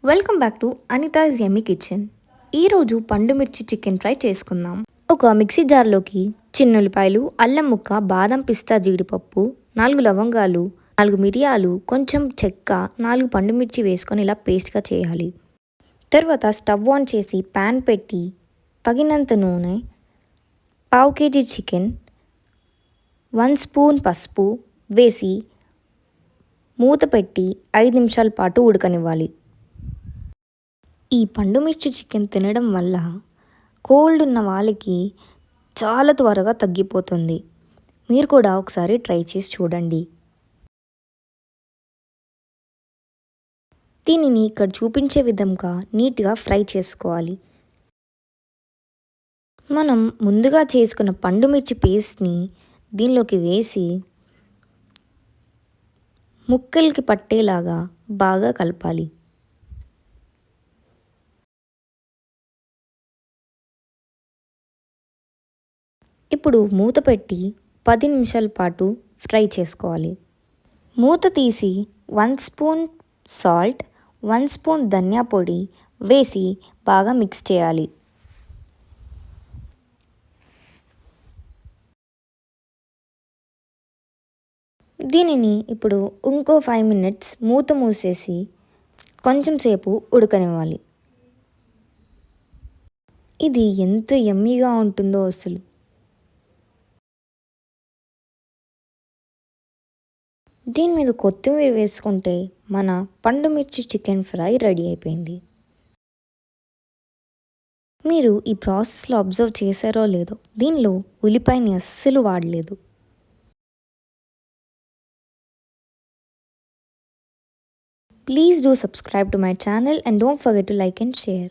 Welcome back to Anita's yummy kitchen. ఈరోజు పండుమిర్చి chicken fry చేసుకుందాం. ఒక మిక్సీ జార్లోకి చిన్నుల్లిపాయలు, అల్లం ముక్క, బాదం, పిస్తా, జీడిపప్పు, 4 లవంగాలు, 4 మిరియాలు, కొంచెం చెక్క, 4 పండుమిర్చి వేసుకొని ఇలా పేస్ట్గా చేయాలి. తర్వాత స్టవ్ ఆన్ చేసి ప్యాన్ పెట్టి తగినంత నూనె, పావు కేజీ చికెన్, 1 స్పూన్ పసుపు వేసి మూత పెట్టి 5 నిమిషాల పాటు ఉడకనివ్వాలి. ఈ పండుమిర్చి చికెన్ తినడం వల్ల కోల్డ్ ఉన్న వాళ్ళకి చాలా త్వరగా తగ్గిపోతుంది. మీరు కూడా ఒకసారి ట్రై చేసి చూడండి. దీనిని ఇక్కడ చూపించే విధంగా నీట్గా ఫ్రై చేసుకోవాలి. మనం ముందుగా చేసుకున్న పండుమిర్చి పేస్ట్ని దీనిలోకి వేసి ముక్కలకి పట్టేలాగా బాగా కలపాలి. ఇప్పుడు మూత పెట్టి 10 నిమిషాల పాటు ఫ్రై చేసుకోవాలి. మూత తీసి 1 స్పూన్ సాల్ట్, 1 స్పూన్ ధనియా పొడి వేసి బాగా మిక్స్ చేయాలి. దీనిని ఇప్పుడు ఇంకో 5 మినిట్స్ మూత మూసేసి కొంచెం సేపు ఉడకనివ్వాలి. ఇది ఎంత యమ్మీగా ఉంటుందో అసలు. దీని మీద కొత్తిమీర వేసుకుంటే మన పండుమిర్చి చికెన్ ఫ్రై రెడీ అయిపోయింది. మీరు ఈ ప్రాసెస్లో అబ్జర్వ్ చేశారో లేదో, దీనిలో ఉల్లిపాయని అస్సలు వాడలేదు. Please do subscribe to my channel and don't forget to like and share.